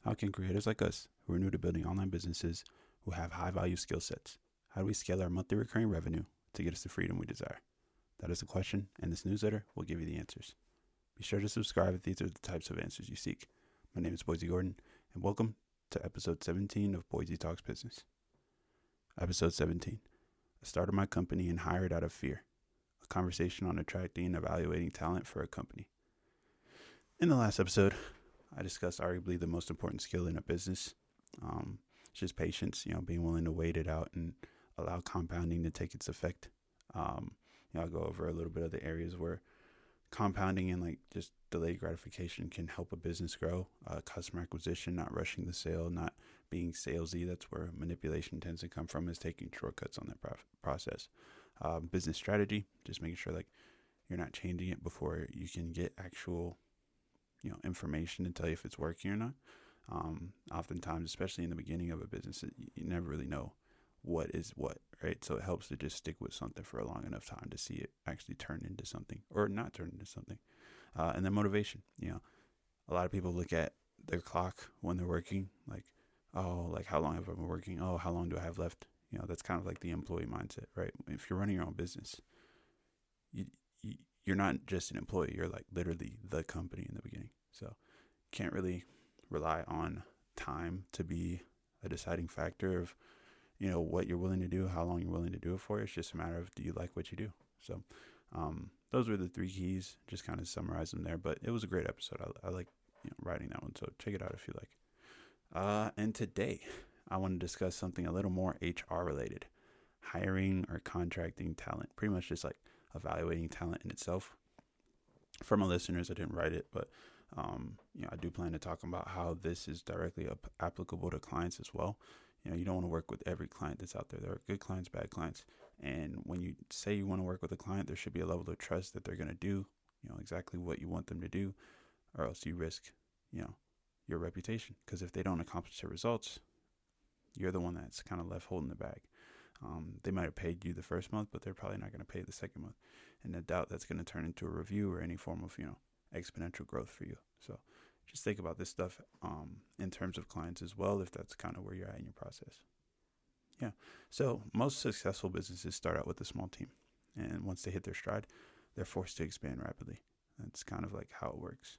How can creators like us, who are new to building online businesses, who have high value skill sets, how do we scale our monthly recurring revenue to get us the freedom we desire? That is the question, and this newsletter will give you the answers. Be sure to subscribe if these are the types of answers you seek. My name is Boise Gordon, and welcome to episode 17 of Boise Talks Business. Episode 17. I started my company and hired out of fear. A conversation on attracting and evaluating talent for a company. In the last episode, I discussed arguably the most important skill in a business. It's just patience, being willing to wait it out and allow compounding to take its effect. I'll go over a little bit of the areas where compounding and just delayed gratification can help a business grow. Customer acquisition, not rushing the sale, not being salesy. That's where manipulation tends to come from, is taking shortcuts on that process. Business strategy, just making sure you're not changing it before you can get actual information to tell you if it's working or not. Oftentimes, especially in the beginning of a business, you never really know what is what, right? So it helps to just stick with something for a long enough time to see it actually turn into something or not turn into something. And then motivation, a lot of people look at their clock when they're working, how long have I been working? Oh, how long do I have left? That's kind of like the employee mindset, right? If you're running your own business, you're not just an employee, you're literally the company in the beginning. So can't really rely on time to be a deciding factor of, what you're willing to do, how long you're willing to do it for. It's just a matter of, do you like what you do? So those were the three keys, just kind of summarize them there. But it was a great episode. I like writing that one. So check it out if you like. And today I want to discuss something a little more HR related, hiring or contracting talent, pretty much just evaluating talent in itself. For my listeners, I didn't write it, but I do plan to talk about how this is directly applicable to clients as well. You don't want to work with every client that's out there. There are good clients, bad clients. And when you say you want to work with a client, there should be a level of trust that they're going to do, exactly what you want them to do, or else you risk, your reputation. Because if they don't accomplish their results, you're the one that's kind of left holding the bag. They might have paid you the first month, but they're probably not going to pay the second month. And I doubt that's going to turn into a review or any form of, exponential growth for you. So just think about this stuff in terms of clients as well, if that's kind of where you're at in your process. Yeah. So most successful businesses start out with a small team. And once they hit their stride, they're forced to expand rapidly. That's kind of how it works.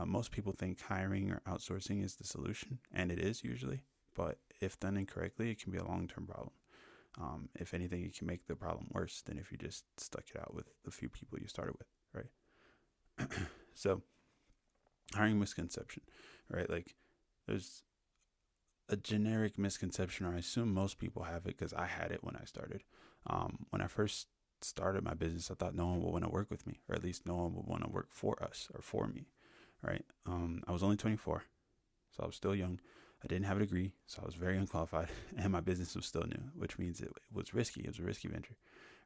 Most people think hiring or outsourcing is the solution, and it is usually. But if done incorrectly, it can be a long-term problem. If anything, it can make the problem worse than if you just stuck it out with the few people you started with, right? So, hiring misconception, right? There's a generic misconception, or I assume most people have it because I had it when I started. When I first started my business, I thought no one would want to work with me, or at least no one would want to work for us or for me, right? I was only 24, so I was still young. I didn't have a degree, so I was very unqualified, and my business was still new, which means it was risky. It was a risky venture,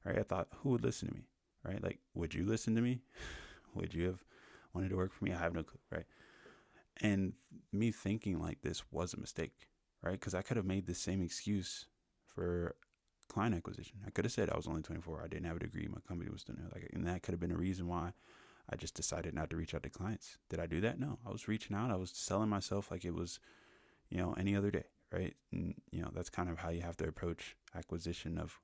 right? I thought, who would listen to me, right? Would you listen to me? Would you have wanted to work for me? I have no clue, right? And me thinking like this was a mistake, right? Because I could have made the same excuse for client acquisition. I could have said I was only 24. I didn't have a degree. My company was still new. And that could have been a reason why I just decided not to reach out to clients. Did I do that? No. I was reaching out. I was selling myself like it was any other day, right? And, that's kind of how you have to approach acquisition of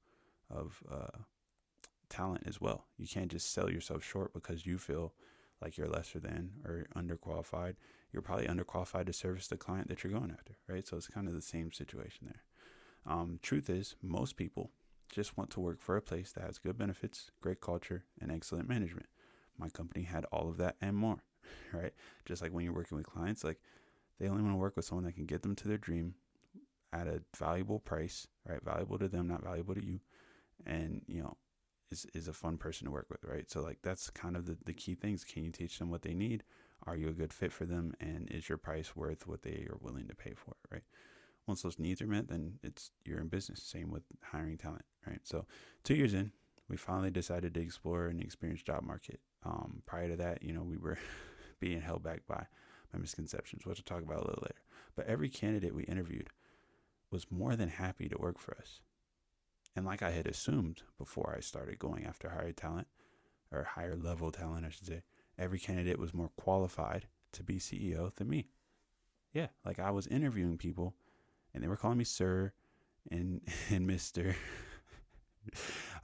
talent as well. You can't just sell yourself short because you feel like you're lesser than or underqualified. You're probably underqualified to service the client that you're going after, right? So it's kind of the same situation there. Truth is, most people just want to work for a place that has good benefits, great culture, and excellent management. My company had all of that and more, right? Just like when you're working with clients, they only want to work with someone that can get them to their dream at a valuable price, right? Valuable to them, not valuable to you. And, is a fun person to work with, right? So that's kind of the key things. Can you teach them what they need? Are you a good fit for them? And is your price worth what they are willing to pay for it, right? Once those needs are met, then you're in business. Same with hiring talent, right? So 2 years in, we finally decided to explore an experienced job market. Prior to that, we were being held back by my misconceptions, which I'll talk about a little later. But every candidate we interviewed was more than happy to work for us. And like I had assumed before I started going after higher level talent, I should say, every candidate was more qualified to be CEO than me. Yeah, like I was interviewing people and they were calling me sir and and mister.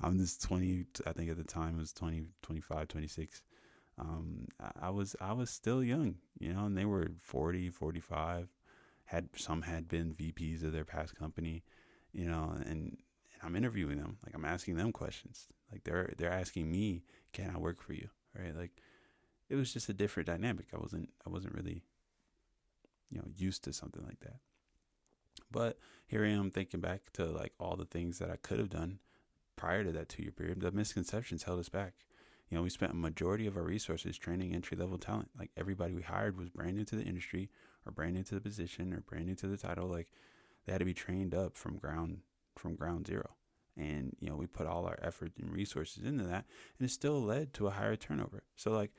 I'm just 20, I think at the time it was 20, 25, 26. I was still young, and they were 40, 45. Some had been VPs of their past company, and I'm interviewing them. Like I'm asking them questions. Like they're asking me, can I work for you? Right? Like it was just a different dynamic. I wasn't really, used to something like that. But here I am thinking back to like all the things that I could have done prior to that 2 year period. The misconceptions held us back. We spent a majority of our resources training entry level talent. Like everybody we hired was brand new to the industry or brand new to the position or brand new to the title. Like they had to be trained up from ground zero. And we put all our effort and resources into that, and it still led to a higher turnover. So like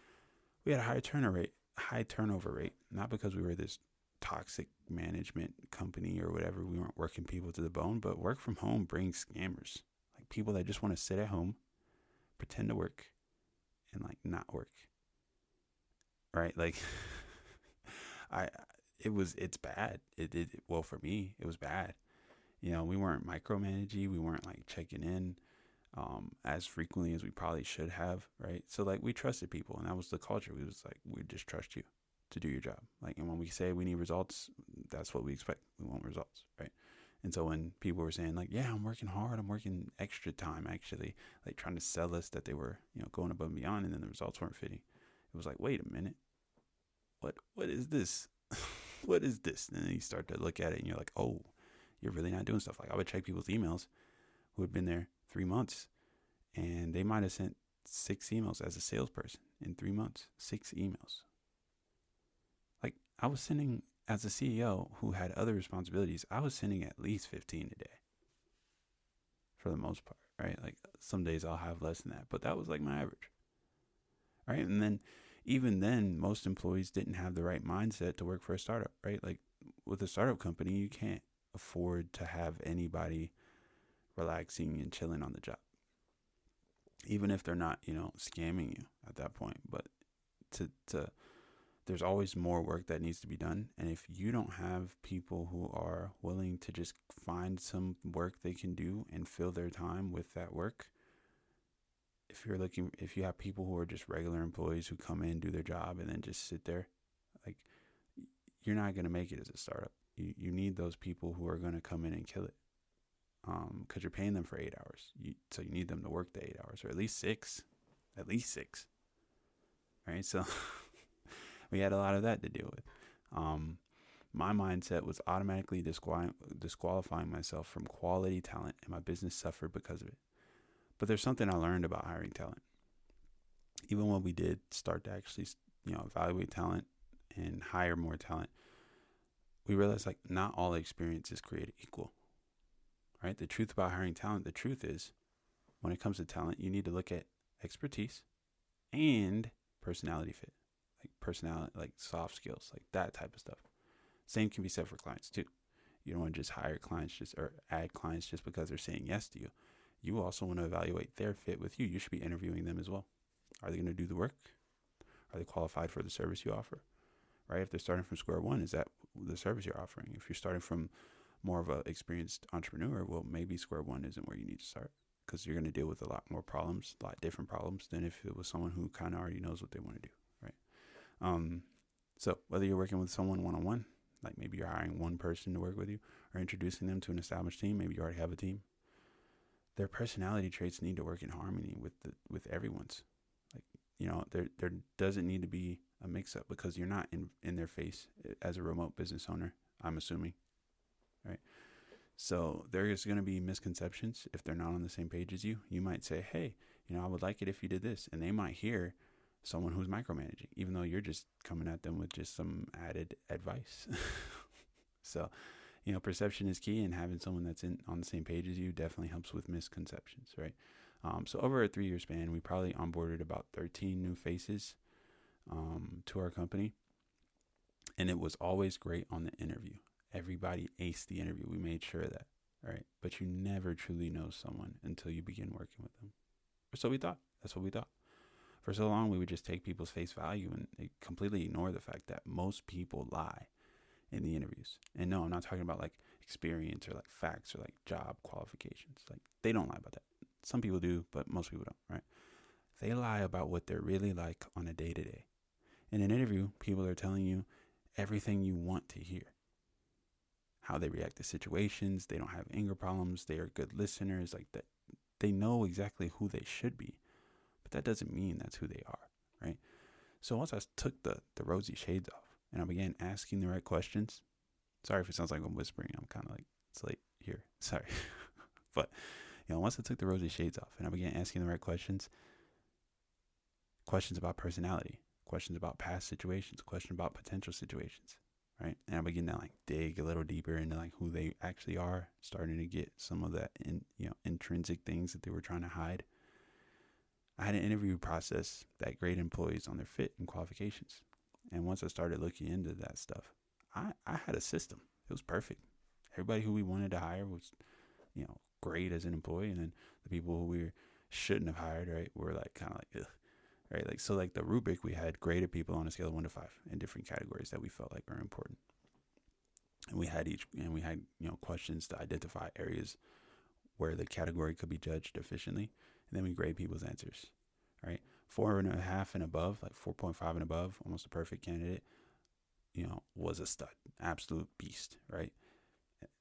we had a high turnover rate, not because we were this toxic management company or whatever. We weren't working people to the bone, but work from home brings scammers, like people that just want to sit at home, pretend to work, and like not work, right? Like I it's bad. Well, for me it was bad. We weren't micromanaging, we weren't like checking in as frequently as we probably should have, right? So like we trusted people, and that was the culture. We was like, we just trust you to do your job. Like, and when we say we need results, that's what we expect. We want results, right? And so when people were saying like, yeah, I'm working hard, I'm working extra time, actually, like trying to sell us that they were, going above and beyond, and then the results weren't fitting, it was like, wait a minute, what is this? What is this? And then you start to look at it, and you're like, oh, you're really not doing stuff. Like I would check people's emails who had been there 3 months, and they might have sent 6 emails as a salesperson in 3 months. 6 emails. Like I was sending, as a CEO who had other responsibilities, I was sending at least 15 a day for the most part, right? Like some days I'll have less than that, but that was like my average, right? And then even then, most employees didn't have the right mindset to work for a startup, right? Like with a startup company, you can't afford to have anybody relaxing and chilling on the job, even if they're not, scamming you at that point. But to there's always more work that needs to be done. And if you don't have people who are willing to just find some work they can do and fill their time with that work, if you have people who are just regular employees who come in, do their job, and then just sit there, like you're not going to make it as a startup. You need those people who are going to come in and kill it. Because you're paying them for 8 hours. So you need them to work the 8 hours, or at least six. Right? So we had a lot of that to deal with. My mindset was automatically disqualifying myself from quality talent, and my business suffered because of it. But there's something I learned about hiring talent. Even when we did start to actually, evaluate talent and hire more talent, we realized like not all experience is created equal. Right? The truth about hiring talent, the truth is, when it comes to talent, you need to look at expertise and personality fit, like personality, like soft skills, like that type of stuff. Same can be said for clients too. You don't want to just hire clients or add clients just because they're saying yes to you. You also want to evaluate their fit with you. You should be interviewing them as well. Are they going to do the work? Are they qualified for the service you offer? Right? If they're starting from square one, is that the service you're offering? If you're starting from more of an experienced entrepreneur, well, maybe square one isn't where you need to start, because you're going to deal with a lot more problems, a lot different problems than if it was someone who kind of already knows what they want to do, right? So whether you're working with someone one-on-one, like maybe you're hiring one person to work with you, or introducing them to an established team, maybe you already have a team, their personality traits need to work in harmony with everyone's. Like, there doesn't need to be a mix-up, because you're not in their face as a remote business owner, I'm assuming. Right. So there is going to be misconceptions if they're not on the same page as you. You might say, hey, I would like it if you did this. And they might hear someone who's micromanaging, even though you're just coming at them with just some added advice. So, perception is key, and having someone that's on the same page as you definitely helps with misconceptions, right? So over a 3-year span, we probably onboarded about 13 new faces to our company. And it was always great on the interview. Everybody aced the interview. We made sure of that, right? But you never truly know someone until you begin working with them. Or so we thought. That's what we thought. For so long, we would just take people's face value and completely ignore the fact that most people lie. in the interviews. And no, I'm not talking about like experience or like facts or like job qualifications. Like they don't lie about that. Some people do, but most people don't, right? They lie about what they're really like on a day to day. In an interview, people are telling you everything you want to hear. How they react to situations, they don't have anger problems, they are good listeners, like that. They know exactly who they should be, but that doesn't mean that's who they are, right? So once I took the rosy shades off and I began asking the right questions, sorry if it sounds like I'm whispering, I'm kind of like, it's late here, sorry. But, once I took the rosy shades off and I began asking the right questions about personality, questions about past situations, questions about potential situations, right? And I begin to like dig a little deeper into like who they actually are, starting to get some of that intrinsic things that they were trying to hide. I had an interview process that graded employees on their fit and qualifications. And once I started looking into that stuff, I had a system. It was perfect. Everybody who we wanted to hire was, great as an employee. And then the people who we shouldn't have hired, right, were like kind of like, ugh, right? Like, so like the rubric, we had graded people on a scale of 1 to 5 in different categories that we felt like were important. And we had questions to identify areas where the category could be judged efficiently. And then we grade people's answers, right? 4.5 and above, like 4.5 and above, almost a perfect candidate, was a stud, absolute beast, right?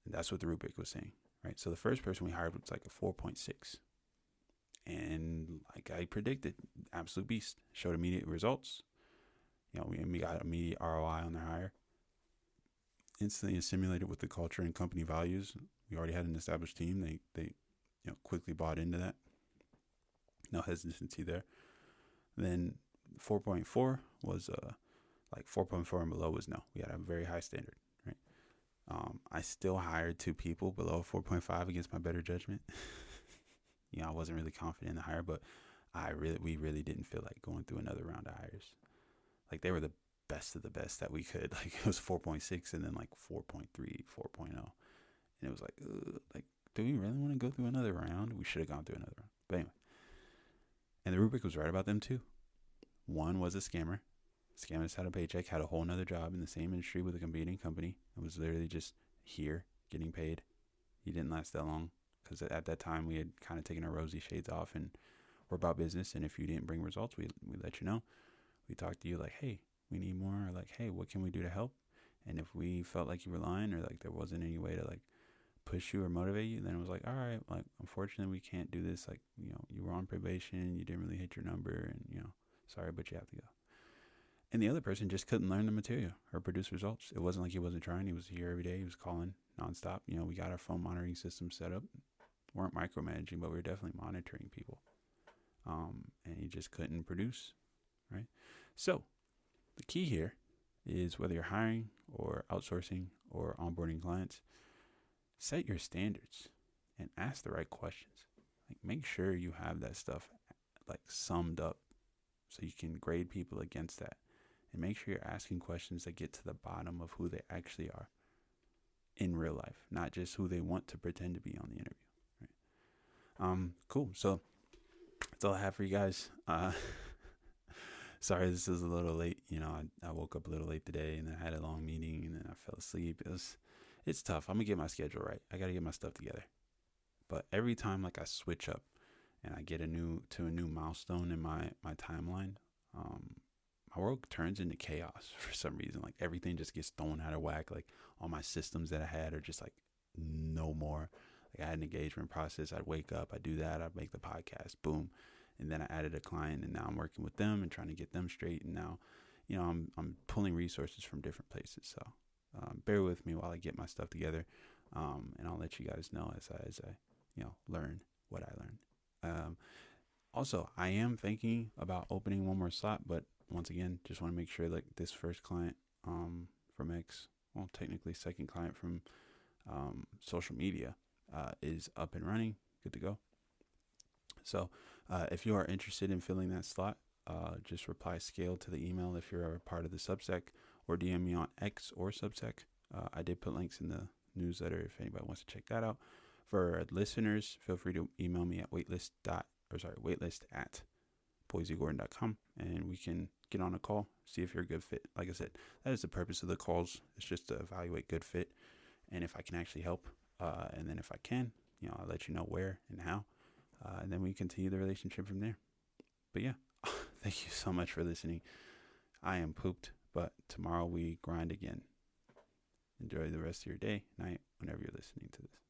And that's what the rubric was saying, right? So the first person we hired was like a 4.6. And like I predicted, absolute beast, showed immediate results. We got immediate ROI on their hire. Instantly assimilated with the culture and company values. We already had an established team. They quickly bought into that. No hesitancy there. Then 4.4 was like 4.4 and below was no. We had a very high standard, right? I still hired 2 people below 4.5 against my better judgment. I wasn't really confident in the hire, but we really didn't feel like going through another round of hires. Like they were the best of the best that we could. Like it was 4.6 and then like 4.3, 4.0. And it was like, do we really want to go through another round? We should have gone through another round. But anyway. And the rubric was right about them too. One was a scammer. Scammer had a paycheck, had a whole nother job in the same industry with a competing company. It was literally just here getting paid. He didn't last that long because at that time we had kind of taken our rosy shades off and we're about business. And if you didn't bring results, we let you know. We talked to you like, hey, we need more, or like, hey, what can we do to help? And if we felt like you were lying or like there wasn't any way to like push you or motivate you, then it was like, all right, like unfortunately we can't do this. Like, you were on probation, you didn't really hit your number, and sorry, but you have to go. And the other person just couldn't learn the material or produce results. It wasn't like he wasn't trying. He was here every day. He was calling nonstop. We got our phone monitoring system set up. We weren't micromanaging, but we were definitely monitoring people. And he just couldn't produce, right? So the key here is whether you're hiring or outsourcing or onboarding clients, set your standards and ask the right questions. Like make sure you have that stuff like summed up so you can grade people against that. And make sure you're asking questions that get to the bottom of who they actually are in real life, not just who they want to pretend to be on the interview. Right? Cool. So that's all I have for you guys. Sorry, this is a little late. I woke up a little late today and I had a long meeting and then I fell asleep. It's tough. I'm gonna get my schedule right. I gotta get my stuff together. But every time like I switch up and I get a new milestone in my timeline, my world turns into chaos for some reason. Like everything just gets thrown out of whack. Like all my systems that I had are just like no more. Like I had an engagement process. I'd wake up, I'd do that, I'd make the podcast, boom. And then I added a client and now I'm working with them and trying to get them straight. And now, I'm pulling resources from different places. So bear with me while I get my stuff together. And I'll let you guys know as I learn what I learned. Also, I am thinking about opening one more slot, but once again, just want to make sure like this first client from X, well, technically second client from social media is up and running, good to go. So if you are interested in filling that slot, just reply scale to the email if you're a part of the Substack, or DM me on X or Substack. I did put links in the newsletter if anybody wants to check that out. For listeners, feel free to email me at waitlist at boiseGordon.com, and we can get on a call, see if you're a good fit. Like I said, that is the purpose of the calls. It's just to evaluate good fit and if I can actually help. And then if I can, I'll let you know where and how. And then we continue the relationship from there. But yeah, thank you so much for listening. I am pooped, but tomorrow we grind again. Enjoy the rest of your day, night, whenever you're listening to this.